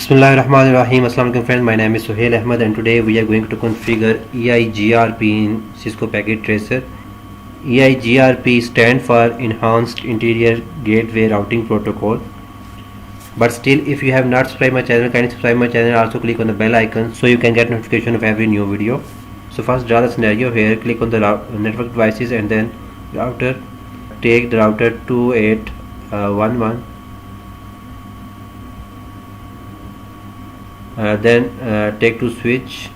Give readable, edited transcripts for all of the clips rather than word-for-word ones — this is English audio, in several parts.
Bismillahirrahmanirrahim. Assalamu alaikum friends, my name is Suhail Ahmed and today we are going to configure EIGRP in Cisco Packet Tracer. EIGRP stands for Enhanced Interior Gateway Routing Protocol. But still, if you have not subscribed my channel, kindly subscribe my channel. Also click on the bell icon so you can get notification of every new video. So first draw the scenario here, click on the network devices and then router. Take the router 2811. Then take to switch,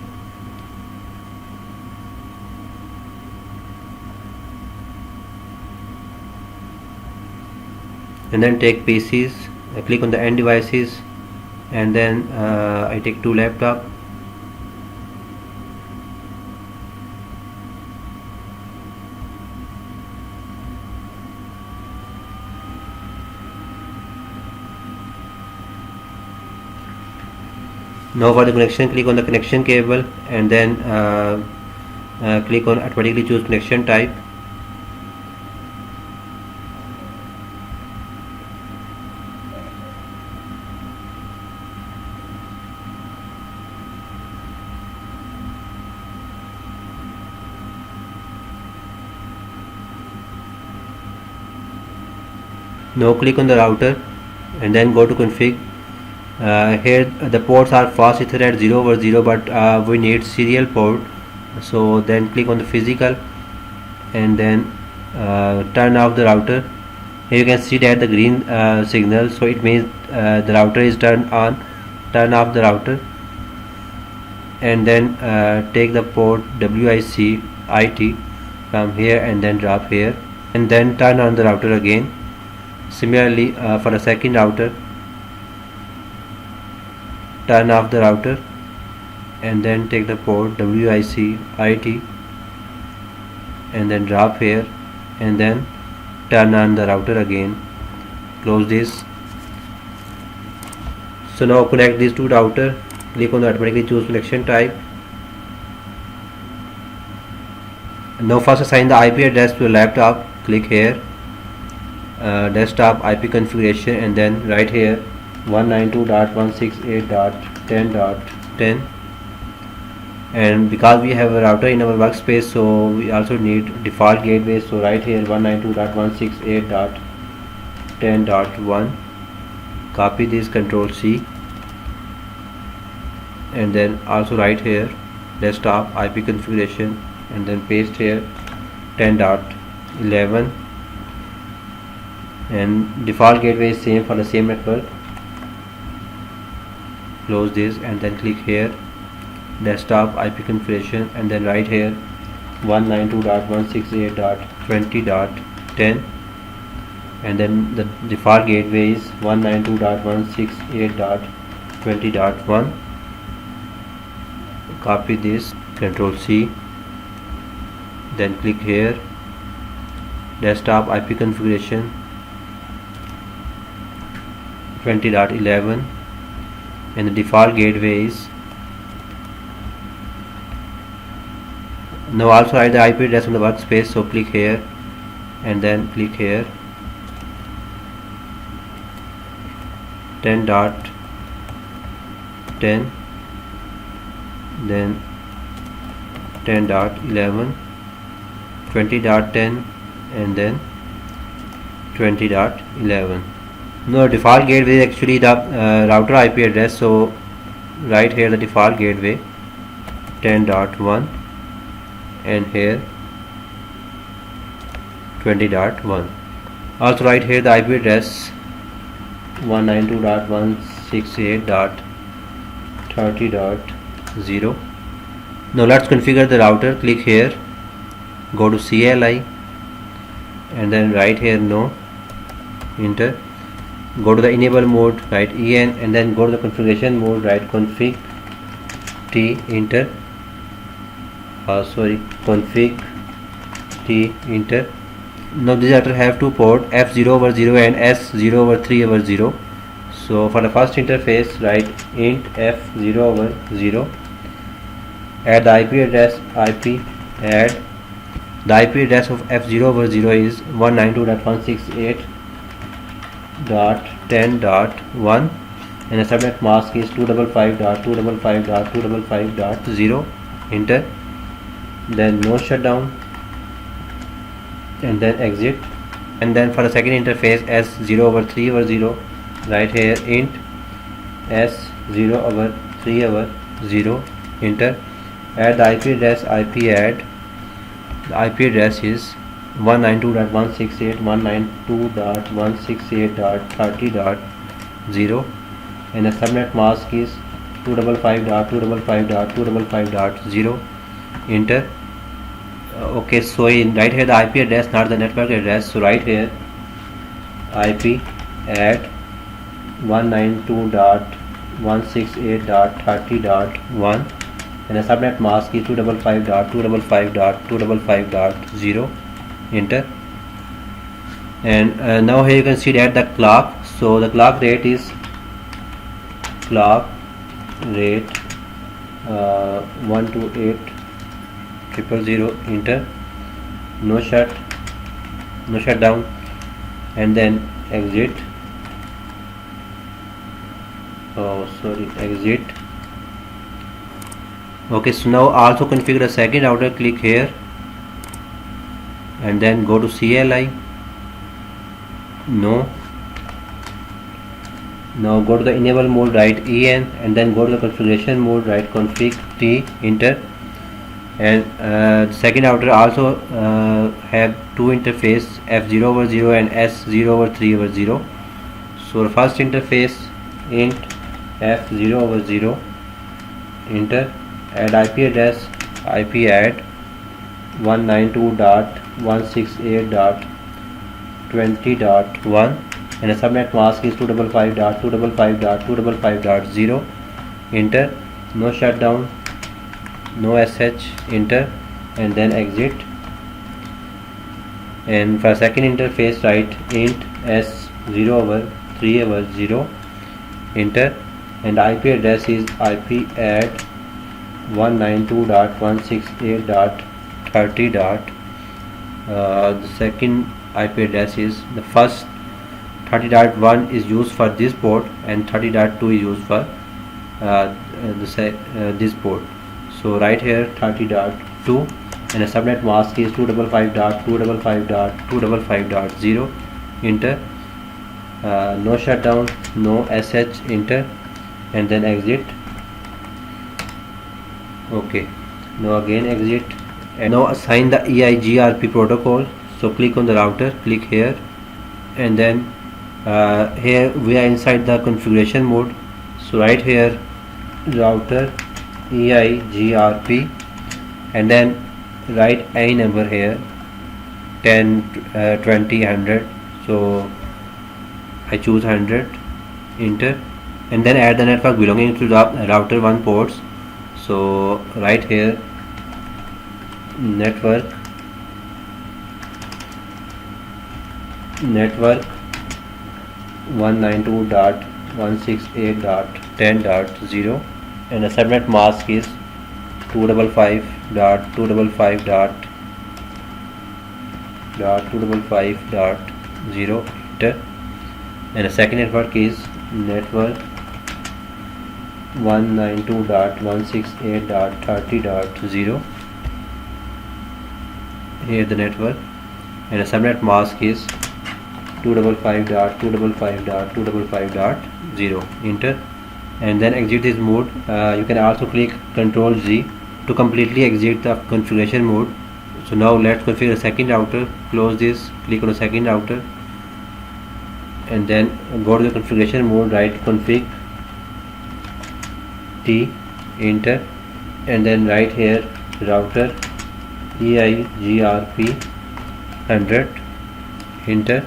and then take PCs. Click on the end devices, and then I take two laptop. Now for the connection, click on the connection cable and then click on automatically choose connection type. Now click on the router and then go to config. Here the ports are fast Ethernet 0/0, but we need serial port, so then click on the physical and then turn off the router. Here you can see that the green signal, so it means the router is turned on. Turn off the router and then take the port WIC IT from here and then drop here, and then turn on the router again. Similarly for the second router, turn off the router and then take the port WIC IT and then drop here and then turn on the router again. Close this. So now connect these two routers. Click on the automatically choose connection type. Now first assign the IP address to a laptop. Click here, desktop IP configuration, and then right here 192.168.10.10, and because we have a router in our workspace, so we also need default gateway. So right here 192.168.10.1, copy this, Control C, and then also right here desktop IP configuration and then paste here 10.11, and default gateway is same for the same network. Close this and then click here desktop IP configuration and then right here 192.168.20.10, and then the default gateway is 192.168.20.1. copy this, Control C, then click here desktop IP configuration 20.11, and the default gateway is. Now also write the IP address on the workspace, so click here and then click here 10.10, then 10.11, 20.10, and then 20.11. No, default gateway is actually the router IP address, so right here the default gateway 10.1 and here 20.1. also right here the IP address 192.168.30.0. now let's configure the router. Click here, go to CLI and then right here no, enter. Go to the enable mode, write EN, and then go to the configuration mode, write config T, enter. Config T, enter. Now this router have two ports, F0/0 and S0/3/0. so for the first interface, write int F0/0, add the IP address add the IP address of F0/0 is 192.168.10.1, and the subnet mask is 255.255.255.0. enter, then no shutdown, and then exit. And then for the second interface, S0/3/0, right here int S0/3/0, enter, add the IP address, add the IP address is 192.168.168.30.0, and the subnet mask is 255.255.255.0, enter. Okay, so in right here the IP address, not the network address, so right here IP add 192.168.30.1, and the subnet mask is 255.255.255.0, enter. And now here you can see that the clock, so the clock rate is 128.000, enter, no shutdown, and then exit. Exit. Okay, so now also configure a second router. Click here and then go to CLI. No. Now go to the enable mode, write EN, and then go to the configuration mode, write config T, enter. And second router also have two interface, F0/0 and S0/3/0. So the first interface int F0/0, enter, add IP address, add 192.168.20.1, and the subnet mask is 255.255.255.0, enter, no shutdown, no sh, enter, and then exit. And for second interface, write int S0/3/0, enter, and IP address is add 192.168.30. The second IP address is, the first 30.1 is used for this port and 30.2 is used for this port. So right here 30.2, and the subnet mask is 255.255.255.0, enter, no shutdown, no sh, enter, and then exit. Okay, now again exit, and now assign the EIGRP protocol. So click on the router, click here, and then here we are inside the configuration mode. So right here router EIGRP, and then write any number here, 10, 20, 100. So I choose 100, enter, and then add the network belonging to the router 1 ports. So right here network 192.168.10.0, and the subnet mask is 255.255.255.0, enter, and the second network is network 192.168.30.0, here the network, and the subnet mask is 255.255.255.0, enter, and then exit this mode. You can also click Ctrl Z to completely exit the configuration mode. So now let's configure the second router. Close this, click on the second router, and then go to the configuration mode, write config T, enter, and then right here router EIGRP 100, enter,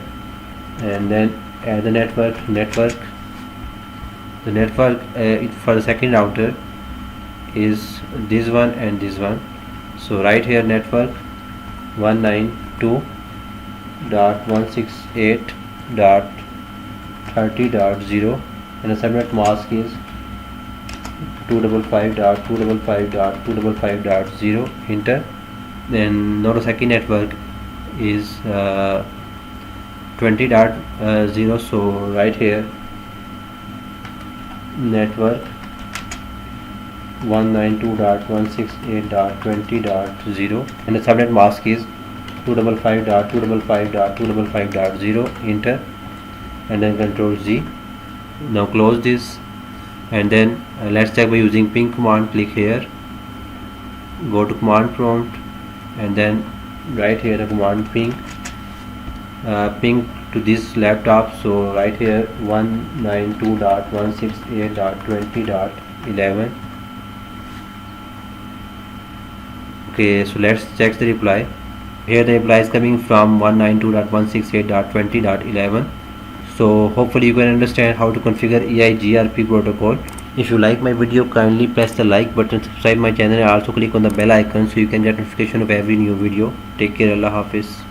and then add the network. The network for the second router is this one and this one. So right here network 192.168.30.0, and the subnet mask is 255.255.255.0, enter. Then now the second network is 20.0, so right here network 192.168.20.0 and the subnet mask is 255.255.255.0. enter and then Control Z. Now close this and then let's check by using ping command. Click here, go to command prompt and then write here the command ping to this laptop. So right here 192.168.20.11. okay, so let's check the reply. Here the reply is coming from 192.168.20.11. so hopefully you can understand how to configure EIGRP protocol. If you like my video, kindly press the like button, subscribe my channel and also click on the bell icon so you can get notification of every new video. Take care. Allah Hafiz.